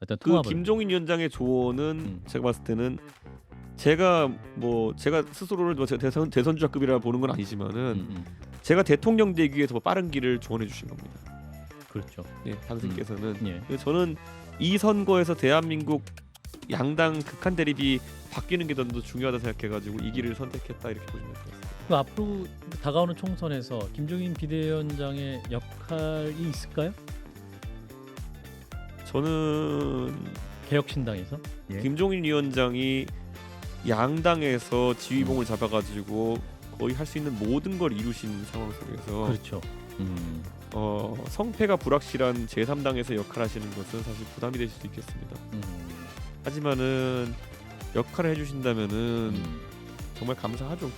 어떤 그 통합을. 김종인 위원장의 조언은 음. 제가 봤을 때는 제가 스스로를 대선 주자급이라 보는 건 아니지만은 음. 제가 대통령 되기 위해서 빠른 길을 조언해 주신 겁니다. 그렇죠. 네, 당신께서는 예. 그래서 저는 이 선거에서 대한민국 양당 극한 대립이 바뀌는 게 더 중요하다 생각해가지고 이 길을 선택했다 이렇게 보시면 될 것 같습니다. 그 앞으로 다가오는 총선에서 김종인 비대위원장의 역할이 있을까요? 저는 개혁신당에서? 예. 김종인 위원장이 양당에서 지휘봉을 잡아가지고 거의 할 수 있는 모든 걸 이루신 상황 속에서 그렇죠. 성패가 불확실한 제3당에서 역할하시는 것은 사실 부담이 되실 수 있겠습니다. 하지만은 역할을 해주신다면은 정말 감사하죠.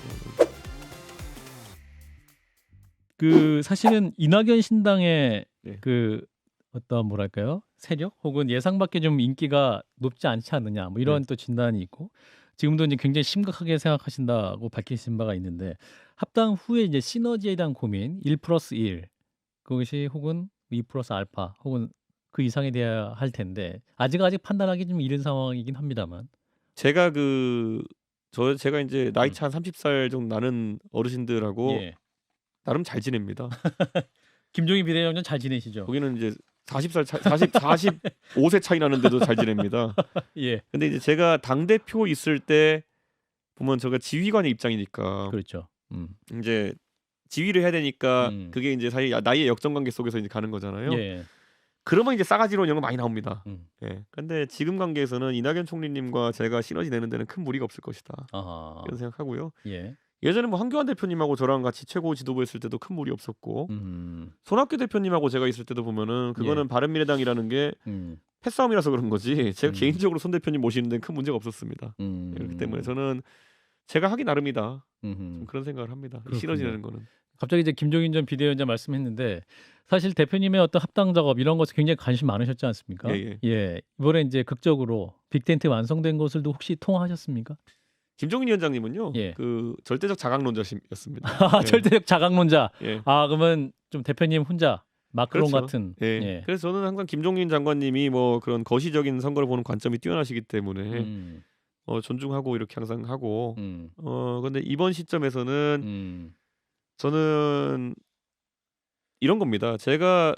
그 사실은 이낙연 신당의 네. 그 어떤 뭐랄까요 세력 혹은 예상 밖에 좀 인기가 높지 않지 않느냐 뭐 이런 또 진단이 있고 지금도 이제 굉장히 심각하게 생각하신다고 밝히신 바가 있는데 합당 후에 이제 시너지에 대한 고민 1+1 그것이 혹은 2+ 알파 혹은 그 이상이 돼야 할 텐데 아직 판단하기 좀 이른 상황이긴 합니다만 제가 제가 이제 나이 차 한 30살 정도 나는 어르신들하고 예. 나름 잘 지냅니다. 김종인 비대위원장 잘 지내시죠? 거기는 이제 45세 차이 나는데도 잘 지냅니다. 예. 근데 이제 제가 당 대표 있을 때 보면 제가 지휘관의 입장이니까 그렇죠. 이제 지휘를 해야 되니까 그게 이제 사실 나이의 역전관계 속에서 이제 가는 거잖아요. 예. 그러면 이제 싸가지로 이런 거 많이 나옵니다. 예. 근데 지금 관계에서는 이낙연 총리님과 제가 시너지 내는 데는 큰 무리가 없을 것이다. 아하. 이런 생각하고요. 예. 예전에 한교안 대표님하고 저랑 같이 최고 지도부 했을 때도 큰 무리 없었고 손학규 대표님하고 제가 있을 때도 보면은 그거는 바른미래당이라는 게 패싸움이라서 그런 거지 제가 개인적으로 손 대표님 모시는 데는 큰 문제가 없었습니다. 그렇기 때문에 저는 제가 하기 나름이다. 좀 그런 생각을 합니다. 시너지 내는 거는. 갑자기 이제 김종인 전 비대위원장 말씀했는데 사실 대표님의 어떤 합당 작업 이런 것에 굉장히 관심 많으셨지 않습니까? 예. 이번에 이제 극적으로 빅텐트 완성된 것을도 혹시 통화하셨습니까? 김종인 위원장님은요. 예. 그 절대적 자강론자였습니다. 절대적 자강론자. 예. 그러면 좀 대표님 혼자 마크롱 그렇죠. 같은. 예. 예. 그래서 저는 항상 김종인 장관님이 뭐 그런 거시적인 선거를 보는 관점이 뛰어나시기 때문에 존중하고 이렇게 항상 하고 근데 이번 시점에서는 저는 이런 겁니다. 제가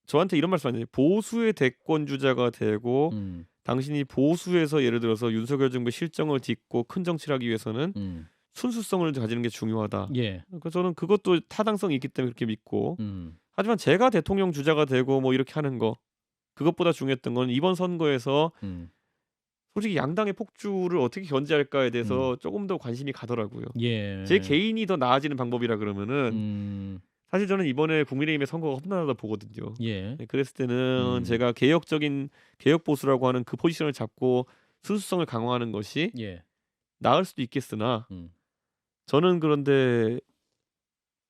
저한테 이런 말씀하셨어요. 보수의 대권 주자가 되고 당신이 보수에서 예를 들어서 윤석열 정부의 실정을 딛고 큰 정치를 하기 위해서는 순수성을 가지는 게 중요하다. 예. 그래서 저는 그것도 타당성이 있기 때문에 그렇게 믿고 하지만 제가 대통령 주자가 되고 뭐 이렇게 하는 거 그것보다 중요했던 건 이번 선거에서 솔직히 양당의 폭주를 어떻게 견제할까에 대해서 조금 더 관심이 가더라고요. 예. 제 개인이 더 나아지는 방법이라 그러면은 사실 저는 이번에 국민의힘의 선거가 험난하다 보거든요. 예. 그랬을 때는 제가 개혁 보수라고 하는 그 포지션을 잡고 순수성을 강화하는 것이 나을 수도 있겠으나 저는 그런데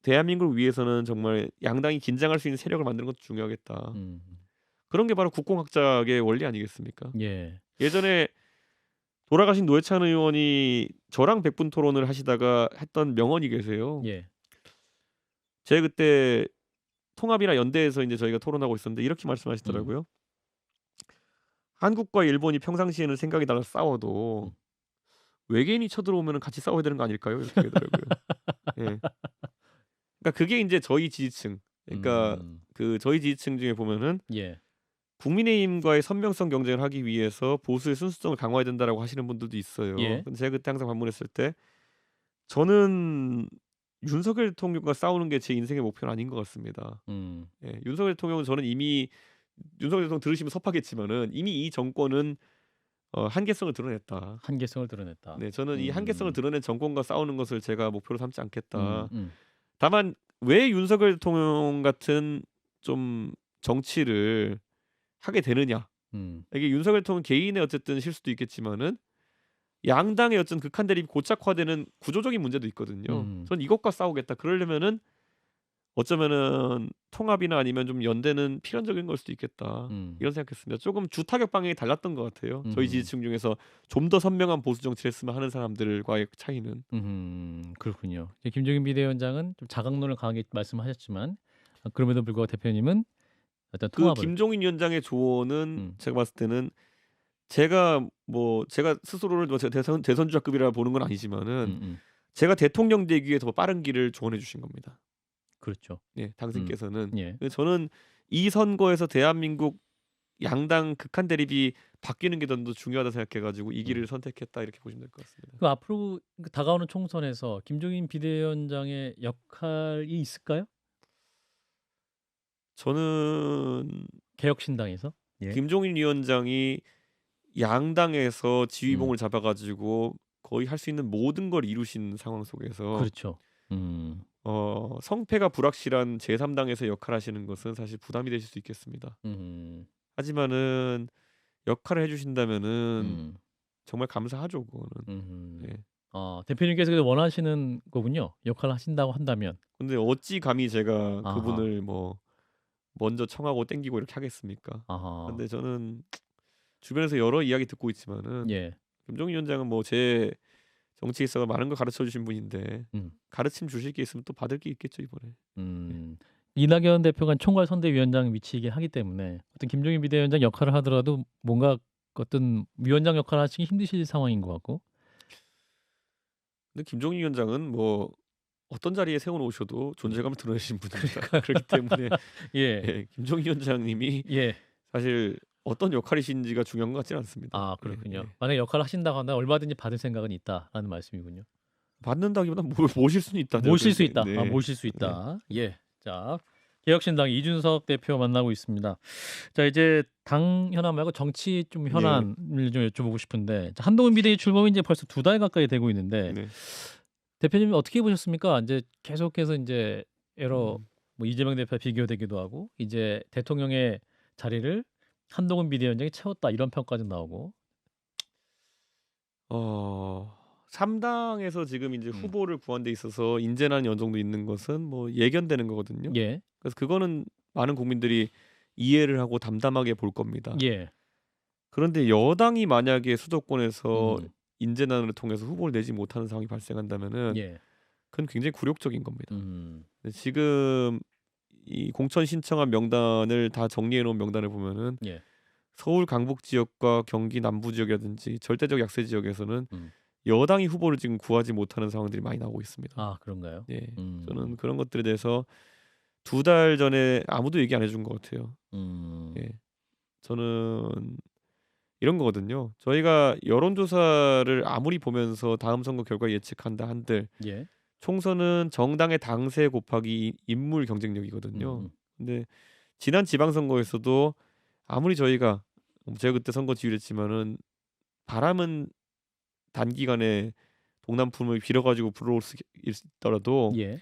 대한민국을 위해서는 정말 양당이 긴장할 수 있는 세력을 만드는 것도 중요하겠다. 그런 게 바로 국공학작의 원리 아니겠습니까? 예. 예전에 돌아가신 노회찬 의원이 저랑 100분 토론을 하시다가 했던 명언이 계세요. 예. 제가 그때 통합이나 연대에서 이제 저희가 토론하고 있었는데 이렇게 말씀하시더라고요. 한국과 일본이 평상시에는 생각이 달라서 싸워도 외계인이 쳐들어오면 같이 싸워야 되는 거 아닐까요? 이렇게 하더라고요. 예. 그러니까 그게 이제 저희 지지층. 그러니까 그 저희 지지층 중에 보면은 국민의힘과의 선명성 경쟁을 하기 위해서 보수의 순수성을 강화해야 된다라고 하시는 분들도 있어요. 근데 제가 그때 항상 방문했을 때 저는 윤석열 대통령과 싸우는 게 제 인생의 목표는 아닌 것 같습니다. 윤석열 대통령은 저는 이미 윤석열 대통령 들으시면 섭하겠지만은 이미 이 정권은 한계성을 드러냈다. 한계성을 드러냈다. 네, 저는 이 한계성을 드러낸 정권과 싸우는 것을 제가 목표로 삼지 않겠다. 음. 다만 왜 윤석열 대통령 같은 좀 정치를 하게 되느냐? 이게 윤석열 대통령 개인의 어쨌든 실수도 있겠지만은 양당의 어떤 극한 대립이 고착화되는 구조적인 문제도 있거든요. 전 이것과 싸우겠다. 그러려면은 어쩌면은 통합이나 아니면 좀 연대는 필연적인 걸 수도 있겠다. 이런 생각했습니다. 조금 주타격 방향이 달랐던 것 같아요. 저희 지지층 중에서 좀 더 선명한 보수 정치를 했으면 하는 사람들과의 차이는. 그렇군요. 김종인 비대위원장은 좀 자강론을 강하게 말씀하셨지만 그럼에도 불구하고 대표님은 어떤 그 통합을. 김종인 위원장의 조언은 음. 제가 봤을 때는 제가 스스로를 뭐 제가 대선주자급이라 보는 건 아니지만은 음음. 제가 대통령 되기에 더 빠른 길을 조언해 주신 겁니다. 그렇죠. 예, 음. 당신께서는. 예. 저는 이 선거에서 대한민국 양당 극한 대립이 바뀌는 게 더 중요하다 생각해 가지고 이 음. 길을 선택했다 이렇게 보시면 될 것 같습니다. 그 앞으로 그 다가오는 총선에서 김종인 비대위원장의 역할이 있을까요? 저는 개혁신당에서? 예. 김종인 위원장이 양당에서 음. 지휘봉을 잡아 가지고 거의 할 수 있는 모든 걸 이루신 상황 속에서 그렇죠. 음. 성패가 불확실한 제3당에서 역할하시는 것은 사실 부담이 되실 수 있겠습니다. 음. 하지만은 역할을 해 주신다면은 음. 정말 감사하죠 그거는. 음음. 예. 아 대표님께서 그 원하시는 거군요. 역할을 하신다고 한다면. 근데 어찌 감히 제가 아하. 그분을 뭐 먼저 청하고 땡기고 이렇게 하겠습니까? 아하. 근데 저는 주변에서 여러 이야기 듣고 있지만은 예. 김종인 위원장은 뭐 제 정치에 있어서 많은 걸 가르쳐 주신 분인데 음. 가르침 주실 게 있으면 또 받을 게 있겠죠 이번에. 예. 음. 이낙연 대표가 총괄선대위원장 위치이긴 하기 때문에 어떤 김종인 비대위원장 역할을 하더라도 뭔가 어떤 위원장 역할을 하시기 힘드실 상황인 것 같고. 근데 김종인 위원장은 뭐 어떤 자리에 세워 놓으셔도 예. 존재감을 드러내시는 분입니다. 그러니까요. 그렇기 때문에 예. 예, 김종인 위원장님이 예. 사실 어떤 역할이신지가 중요한 것 같지는 않습니다. 아 예, 그렇군요. 예. 만약에 역할을 하신다고 한다면 얼마든지 받을 생각은 있다라는 말씀이군요. 받는다기보다 모실 수는 있다죠. 모실 수 그게 있다. 아 네. 모실 수 네. 있다. 예. 자 개혁신당 이준석 대표 만나고 있습니다. 자 이제 당 현안 말고 정치 좀 네. 현안을 좀 여쭤보고 싶은데 자 한동훈 비대위 출범이 이제 벌써 2달 가까이 되고 있는데 네. 대표님은 어떻게 보셨습니까? 인제 계속해서 인제 여러 음. 뭐 이재명 대표와 비교되기도 하고 이제 대통령의 자리를 한동훈 비대위원장이 채웠다 이런 평가도 나오고. 3 당에서 지금 인제 음. 후보를 구한 데 있어서 인재난이 어느 정도 있는 것은 뭐 예견되는 거거든요. 예. 그래서 그거는 많은 국민들이 이해를 하고 담담하게 볼 겁니다. 예. 그런데 여당이 만약에 수도권에서 음. 인재난을 통해서 후보를 내지 못하는 상황이 발생한다면은 예. 그건 굉장히 굴욕적인 겁니다. 음. 근데 지금 이 공천 신청한 명단을 다 정리해 놓은 명단을 보면은 예. 서울 강북 지역과 경기 남부 지역이라든지 절대적 약세 지역에서는 음. 여당이 후보를 지금 구하지 못하는 상황들이 많이 나오고 있습니다. 아 그런가요? 예. 저는 음. 그런 것들에 대해서 2달 전에 아무도 얘기 안 해준 것 같아요. 음. 예. 저는 이런 거거든요. 저희가 여론조사를 아무리 보면서 다음 선거 결과 예측한다 한들 예. 총선은 정당의 당세 곱하기 인물 경쟁력이거든요. 음음. 근데 지난 지방선거에서도 아무리 제가 그때 선거 지휘를 했지만은 바람은 단기간에 동남풍을 빌어 가지고 불어올 수 있더라도 예.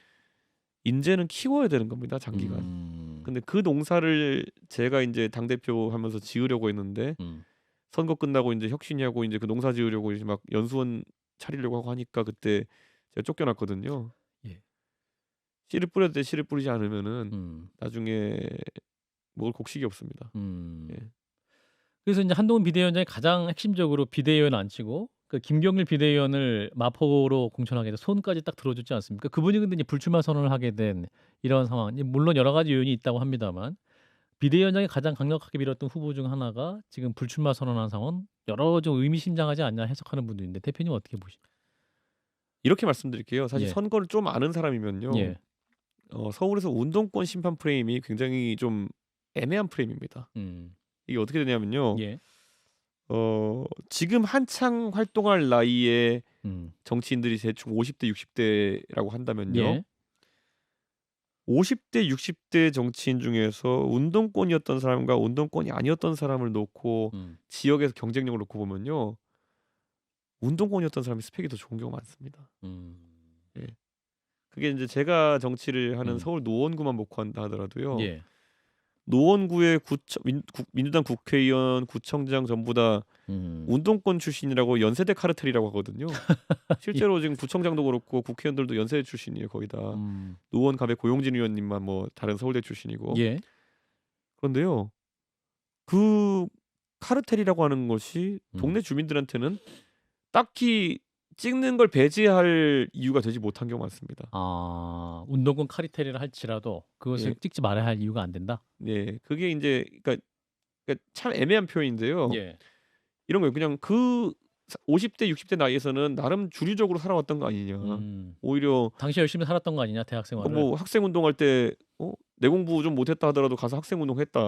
인재는 키워야 되는 겁니다, 장기간. 음. 근데 그 농사를 제가 인제 당대표 하면서 지으려고 했는데 음. 선거 끝나고 인제 혁신이하고 인제 그 농사 지으려고 이제 막 연수원 차리려고 하고 하니까 그때 제가 쫓겨났거든요. 예. 씨를 뿌려도 돼 씨를 뿌리지 않으면은 음. 나중에 먹을 곡식이 없습니다. 음. 예. 그래서 인제 한동훈 비대위원장이 가장 핵심적으로 비대위원 앉히고 그 김경률 비대위원을 마포로 공천하게 돼서 손까지 딱 들어줬지 않습니까? 그분이 근데 이제 불출마 선언을 하게 된 이런 상황. 이제 물론 여러 가지 요인이 있다고 합니다만 비대위원장이 가장 강력하게 밀었던 후보 중 하나가 지금 불출마 선언한 상황은 여러 좀 의미심장하지 않냐 해석하는 분도 있는데 대표님은 어떻게 이렇게 말씀드릴게요. 사실 예. 선거를 좀 아는 사람이면요. 예. 서울에서 운동권 심판 프레임이 굉장히 좀 애매한 프레임입니다. 음. 이게 어떻게 되냐면요. 예. 지금 한창 활동할 나이에 음. 정치인들이 대충 50 대 60 대라고 한다면요. 예. 50 대 60대 정치인 중에서 운동권이었던 사람과 운동권이 아니었던 사람을 놓고 음. 지역에서 경쟁력을 놓고 보면요. 운동권이었던 사람이 스펙이 더 좋은 경우가 많습니다. 음. 예. 그게 인제 제가 정치를 하는 음. 서울 노원구만 놓고 한다 하더라도요. 예. 노원구의 구청 민주당 국회의원, 구청장 전부 다 음. 운동권 출신이라고 연세대 카르텔이라고 하거든요. 예. 실제로 지금 구청장도 그렇고 국회의원들도 연세대 출신이에요, 거의 다. 음. 노원 갑의 고용진 의원님만 뭐 다른 서울대 출신이고. 예. 그런데요. 그 카르텔이라고 하는 것이 음. 동네 주민들한테는 딱히 찍는 걸 배제할 이유가 되지 못한 경우가 많습니다. 아, 운동권 카리테리를 할지라도 그것을 예. 찍지 말아야 할 이유가 안 된다? 네. 그게 인제 그러니까 참 애매한 표현인데요. 예. 이런 거예요. 그냥 그 50 대 60대 나이에서는 나름 주류적으로 살아왔던 거 아니냐. 음. 오히려 당시 열심히 살았던 거 아니냐, 대학 생활을? 뭐 학생 운동할 때 내 공부 좀 못했다 하더라도 가서 학생 운동했다.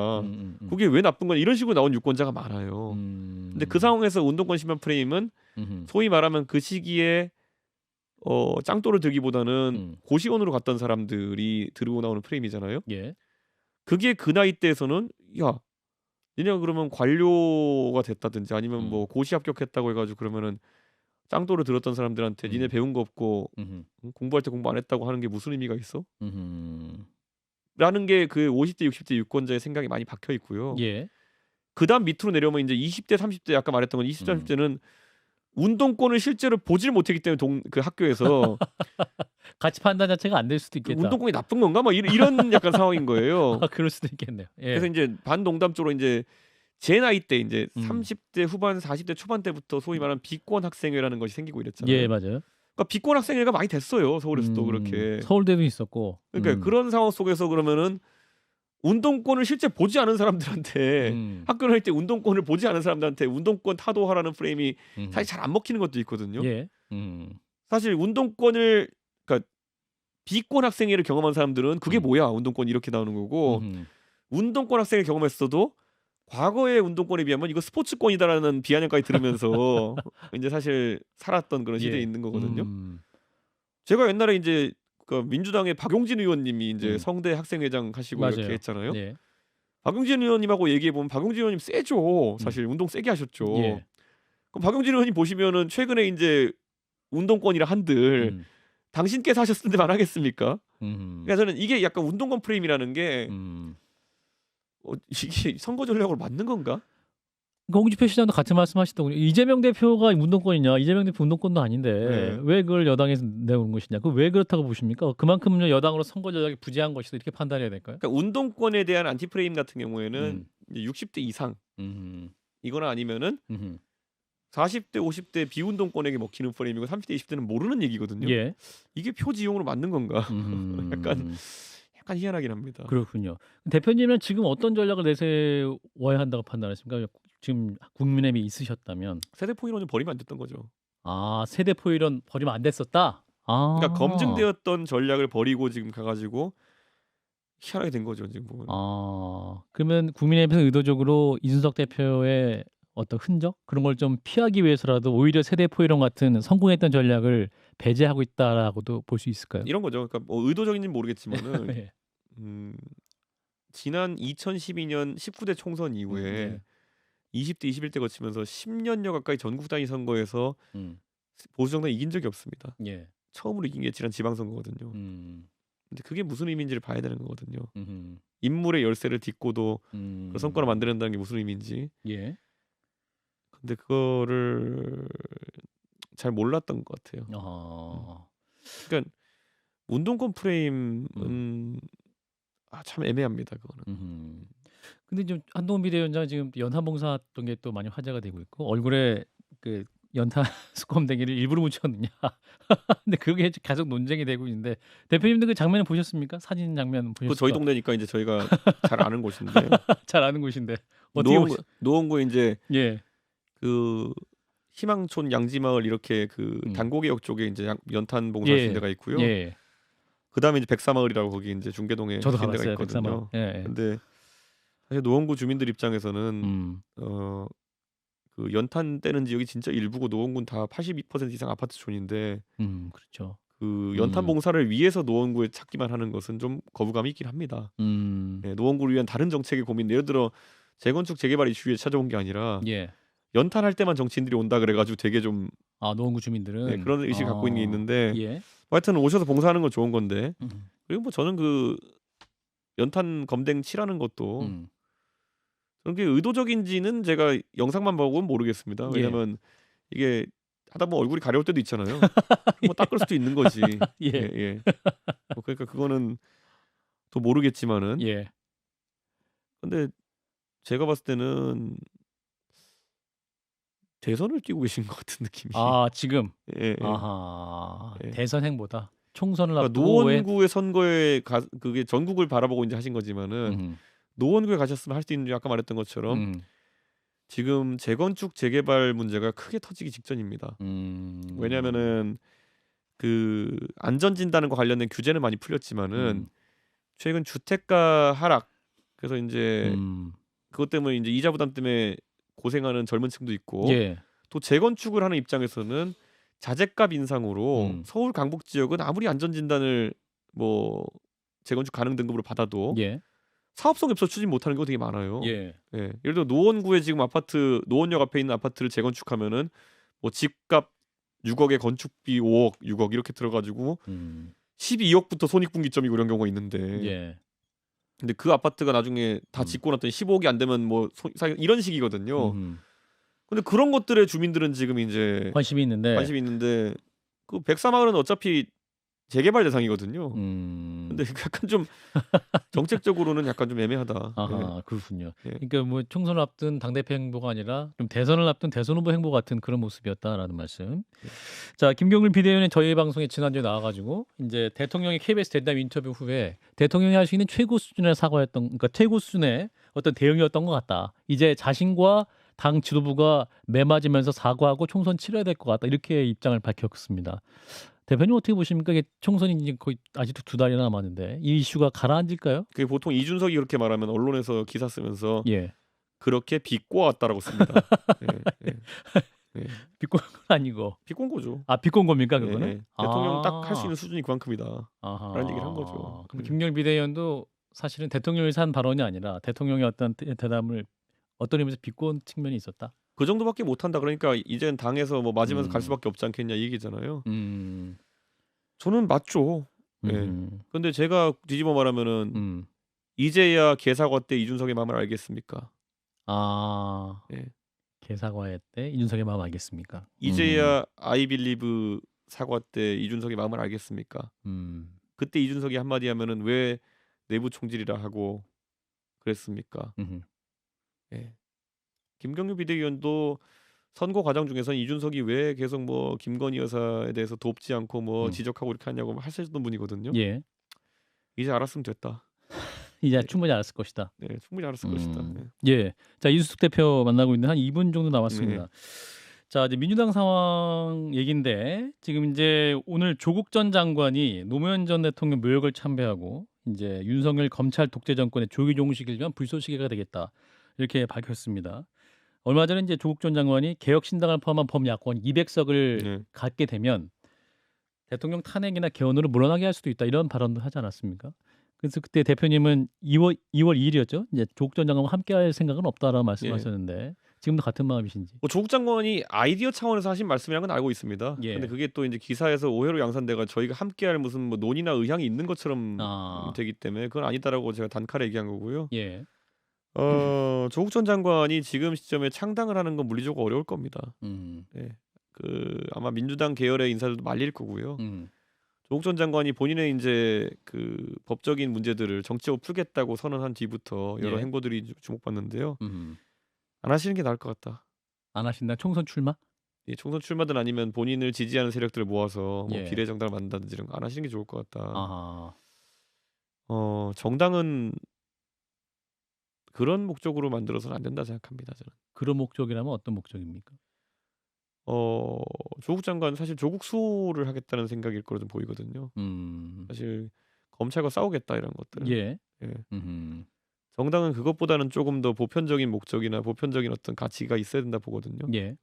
그게 왜 나쁜 거냐 이런 식으로 나온 유권자가 많아요. 근데 그 상황에서 운동권 심판 프레임은 소위 말하면 그 시기에 짱돌을 들기보다는 고시원으로 갔던 사람들이 들고 나오는 프레임이잖아요. 예. 그게 그 나이대에서는 야 니네가 그러면 관료가 됐다든지 아니면 뭐 고시 합격했다고 해가지고 그러면은 짱돌을 들었던 사람들한테 니네 배운 거 없고 공부할 때 공부 안 했다고 하는 게 무슨 의미가 있어? 라는 게 그 50대 60대 유권자의 생각이 많이 박혀 있고요. 예. 그다음 밑으로 내려오면 이제 20대 30대 아까 말했던 건 20대 30대는 운동권을 실제로 보질 못했기 때문에 그 학교에서 가치 판단 자체가 안 될 수도 그 있겠다. 운동권이 나쁜 건가? 뭐 이런 약간 상황인 거예요. 아, 그럴 수도 있겠네요. 예. 그래서 이제 반농담적으로 이제 제 나이 때 이제 음. 30대 후반 40대 초반 때부터 소위 말하는 비권 학생회라는 것이 생기고 이랬잖아요. 예, 맞아요. 그러니까 비권 학생회가 많이 됐어요. 서울에서도 그렇게. 서울대도 있었고. 그러니까 그런 상황 속에서 그러면은 운동권을 실제 보지 않은 사람들한테 학교를 할 때 운동권을 보지 않은 사람들한테 운동권 타도하라는 프레임이 사실 잘 안 먹히는 것도 있거든요. 예. 사실 운동권을 그러니까 비권 학생회를 경험한 사람들은 그게 뭐야 운동권 이렇게 나오는 거고 운동권 학생을 경험했어도 과거의 운동권에 비하면 이거 스포츠권이다라는 비아냥까지 들으면서 이제 사실 살았던 그런 시대에 예. 있는 거거든요. 제가 옛날에 이제 그 민주당의 박용진 의원님이 이제 성대 학생회장 하시고 맞아요. 이렇게 했잖아요. 예. 박용진 의원님하고 얘기해 보면 박용진 의원님 세죠. 사실 운동 세게 하셨죠. 예. 그럼 박용진 의원님 보시면은 최근에 이제 운동권이라 한들 당신께서 하셨을 때만 하겠습니까? 그러니까 저는 이게 약간 운동권 프레임이라는 게 이게 선거 전략으로 맞는 건가? 홍준표 시장도 같은 말씀하시더군요. 이재명 대표가 운동권이냐? 이재명 대표 운동권도 아닌데 네. 왜 그걸 여당에서 내오는 것이냐? 그 왜 그렇다고 보십니까? 그만큼 여당으로 선거 전략이 부재한 것이다 이렇게 판단해야 될까요? 그러니까 운동권에 대한 안티 프레임 같은 경우에는 이제 60대 이상 이거나 아니면은 40대 50대 비운동권에게 먹히는 프레임이고 30대 20대는 모르는 얘기거든요. 예. 이게 표지용으로 맞는 건가? 약간 희한하긴 합니다. 그렇군요. 대표님은 지금 어떤 전략을 내세워야 한다고 판단하십니까? 지금 국민의힘이 있으셨다면. 세대 포이론을 버리면 안 됐던 거죠. 아, 세대 포이론 버리면 안 됐었다. 아. 그러니까 검증되었던 전략을 버리고 지금 가가지고 희한하게 된 거죠 지금 보면. 아, 그러면 국민의힘에서 의도적으로 이준석 대표의 어떤 흔적 그런 걸 좀 피하기 위해서라도 오히려 세대 포이론 같은 성공했던 전략을 배제하고 있다라고도 볼 수 있을까요? 이런 거죠. 그러니까 뭐 의도적인지는 모르겠지만은 예. 지난 2012년 19대 총선 이후에 네. 20대 21대 거치면서 10년여 가까이 전국 단위 선거에서 보수 정당이 이긴 적이 없습니다. 예. 처음으로 이긴 게 지난 지방선거거든요. 근데 그게 무슨 의미인지를 봐야 되는 거거든요. 인물의 열쇠를 딛고도 그 성과를 만들어낸다는 게 무슨 의미인지. 예. 근데 그거를 잘 몰랐던 것 같아요. 아. 그러니까 운동권 프레임은 참 애매합니다. 그거는. 근데 좀 한동훈 비대위원장 지금 연탄봉사 했던 게 또 많이 화제가 되고 있고 얼굴에 그 연탄 수검댕이를 일부러 묻혔느냐. 근데 그게 계속 논쟁이 되고 있는데 대표님도 그 장면을 보셨습니까? 사진 장면 그 보셨어요? 저희 동네니까 이제 저희가 잘 아는 곳인데 잘 아는 곳인데 어떻게 노원구 이제 예. 그 희망촌 양지마을 이렇게 그 단고개역 쪽에 이제 연탄 봉사하시는 데가 있고요. 예. 그다음에 이제 백사마을이라고 거기 이제 중계동에 저도 있는 데가 가봤어요. 백사마을. 있거든요. 예. 근데 사실 노원구 주민들 입장에서는 그 연탄 떼는 지역이 진짜 일부고 노원구는 다 82% 이상 아파트촌인데 그렇죠. 그 연탄 봉사를 위해서 노원구에 찾기만 하는 것은 좀 거부감이 있긴 합니다. 네, 노원구를 위한 다른 정책의 고민 예를 들어 재건축 재개발 이슈에 찾아온 게 아니라 예. 연탄할 때만 정치인들이 온다 그래가지고 되게 좀 노원구 주민들은 그런 의식 갖고 있는 게 있는데 예. 하여튼 오셔서 봉사하는 건 좋은 건데 그리고 뭐 저는 그 연탄 검댕 칠하는 것도 저는 그게 의도적인지는 제가 영상만 보고는 모르겠습니다. 왜냐면 이게 하다 보면 얼굴이 가려울 때도 있잖아요. 뭐 닦을 수도 있는 거지. 예. 뭐 그러니까 그거는 또 모르겠지만은. 예. 근데 제가 봤을 때는 대선을 뛰고 계신 것 같은 느낌이. 아 지금. 예, 예, 아하. 예. 대선 행보다. 총선을 그러니까 앞두고 왜 노원구의 선거에 그게 전국을 바라보고 이제 하신 거지만은 음. 노원구에 가셨으면 할 수 있는 게 아까 말했던 것처럼 음. 지금 재건축 재개발 문제가 크게 터지기 직전입니다. 왜냐면은 그 안전 진단과 관련된 규제는 많이 풀렸지만은 최근 주택가 하락 그래서 인제 그것 때문에 인제 이자 부담 때문에 고생하는 젊은 층도 있고 예. 또 재건축을 하는 입장에서는 자재값 인상으로 음. 서울 강북 지역은 아무리 안전 진단을 뭐 재건축 가능 등급으로 받아도 예. 사업성이 없어서 추진 못하는 경우가 되게 많아요. 예. 예. 예를 들어 노원구에 지금 아파트 노원역 앞에 있는 아파트를 재건축하면은 뭐 집값 6억에 건축비 5억, 6억 이렇게 들어 가지고 12억부터 손익분기점이고 이런 경우가 있는데 예. 근데 그 아파트가 나중에 다 짓고 났더니 15억이 안 되면 뭐 이런 식이거든요. 근데 그런 것들에 주민들은 지금 인제 관심이 있는데 관심이 있는데 그 백사마을은 어차피 재개발 대상이거든요. 근데 약간 좀 정책적으로는 약간 좀 애매하다. 아하 그렇군요. 예. 그러니까 뭐 총선을 앞둔 당대표 행보가 아니라 좀 대선을 앞둔 대선 후보 행보 같은 그런 모습이었다라는 말씀. 자 김경률 비대위원은 저희 방송에 지난주에 나와 가지고 인제 대통령이 KBS 대담 인터뷰 후에 대통령이 할 수 있는 최고 수준의 사과였던 그러니까 최고 수준의 어떤 대응이었던 것 같다. 이제 자신과 당 지도부가 매맞으면서 사과하고 총선 치러야 될 것 같다. 이렇게 입장을 밝혔습니다. 대표님 어떻게 보십니까? 이게 총선이 이제 거의 아직도 2달이나 남았는데 이 이슈가 가라앉을까요? 그게 보통 이준석이 그렇게 말하면 언론에서 기사 쓰면서 예. 그렇게 비꼬아 왔다라고 씁니다. 예. 예. 예. 비꼰 건 아니고. 비꼰 거죠. 아 비꼰 겁니까 예, 그거는? 예. 대통령 딱 할 수 아. 있는 수준이 그만큼이다. 아하. 라는 얘기를 한 거죠. 그럼 김경률 비대위원도 사실은 대통령을 산 발언이 아니라 대통령의 어떤 대담을 어떤 의미에서 비꼰 측면이 있었다. 그 정도밖에 못 한다. 그러니까 이제는 당에서 뭐 맞으면서 갈 음. 수밖에 없지 않겠냐 이 얘기잖아요. 음. 저는 맞죠. 예. 근데 제가 뒤집어 말하면은 이제야 개사과 때 이준석의 마음을 알겠습니까? 아. 예. 개사과회 때 이준석의 마음 알겠습니까? 이제야 I believe 사과 때 이준석의 마음을 알겠습니까? 그때 이준석이 한마디 하면은 왜 내부 총질이라 하고 그랬습니까? 예. 김경률 비대위원도 선거 과정 중에서 이준석이 왜 계속 뭐 김건희 여사에 대해서 돕지 않고 뭐 지적하고 이렇게 하냐고 하셨던 분이거든요. 예. 이제 알았으면 됐다. 이제 네. 충분히 알았을 것이다. 네, 충분히 알았을 것이다. 예. 자 이준석 대표 만나고 있는 한 2분 정도 남았습니다. 자 이제 민주당 상황 얘긴데 지금 이제 오늘 조국 전 장관이 노무현 전 대통령 묘역을 참배하고 이제 윤석열 검찰 독재 정권의 조기 종식을 위한 불쏘시개가 되겠다 이렇게 밝혔습니다. 얼마 전에 이제 조국 전 장관이 개혁신당을 포함한 범야권 200석을 갖게 되면 대통령 탄핵이나 개헌으로 물러나게 할 수도 있다 이런 발언도 하지 않았습니까? 그래서 그때 대표님은 2월 2일이었죠. 이제 조국 전 장관과 함께할 생각은 없다라고 말씀하셨는데 지금도 같은 마음이신지? 뭐 조국 장관이 아이디어 차원에서 하신 말씀이라는 건 알고 있습니다. 예. 근데 그게 또 이제 기사에서 오해로 양산돼가 저희가 함께할 무슨 뭐 논의나 의향이 있는 것처럼 되기 때문에 그건 아니다라고 제가 단칼에 얘기한 거고요. 예. 조국 전 장관이 지금 시점에 창당을 하는 건 물리적으로 어려울 겁니다. 예. 그 아마 민주당 계열의 인사들도 말릴 거고요. 조국 전 장관이 본인의 이제 그 법적인 문제들을 정치적으로 풀겠다고 선언한 뒤부터 여러 예. 행보들이 주목받는데요. 안 하시는 게 나을 것 같다. 안 하신다. 총선 출마? 예, 총선 출마든 아니면 본인을 지지하는 세력들을 모아서 뭐 예. 비례정당을 만든다든지 이런 거 안 하시는 게 좋을 것 같다. 아하. 정당은 그런 목적으로 만들어서는 안 된다 생각합니다. 저는. 그런 목적이라면 어떤 목적입니까? 조국 장관 사실 조국 수호를 하겠다는 생각일 거로 좀 보이거든요. 사실 검찰과 싸우겠다 이런 것들. 예. 예. 정당은 정당은 그것보다는 조금 더 보편적인 목적이나 보편적인 어떤 가치가 있어야 된다 보거든요. 예.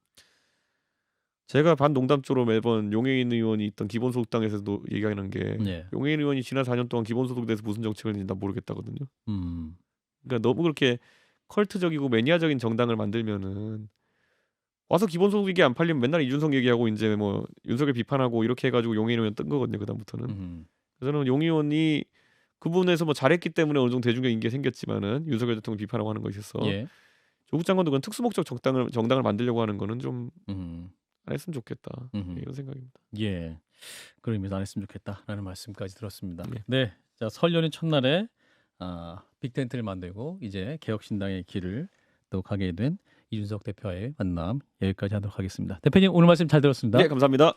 제가 반농담조로 매번 용해인 의원이 있던 기본소득당에서도 얘기하는 게 예. 용해인 의원이 지난 4년 동안 기본소득에 대해서 무슨 정책을 했는지 난 모르겠다거든요. 음. 그러니까 너무 그렇게 컬트적이고 매니아적인 정당을 만들면은 와서 기본소득 얘기 안 팔리면 맨날 이준석 얘기하고 이제 뭐 윤석열 비판하고 이렇게 해가지고 용해인 의원 뜬 거거든요. 그다음부터는. 그래서 저는 용 의원이 그 부분에서 뭐 잘했기 때문에 어느 정도 대중적 인기가 생겼지만은 윤석열 대통령 비판하고 하는 것에 있어서 예. 조국 장관도 그런 특수목적 정당을 만들려고 하는 거는 좀 안 했으면 좋겠다. 이런 생각입니다. 예. 그런 의미에서 안 했으면 좋겠다라는 말씀까지 들었습니다. 네. 네. 자 설 연휴 첫날에 빅텐트를 만들고 이제 개혁신당의 길을 또 가게 된 이준석 대표와의 만남 여기까지 하도록 하겠습니다. 대표님 오늘 말씀 잘 들었습니다. 네, 감사합니다.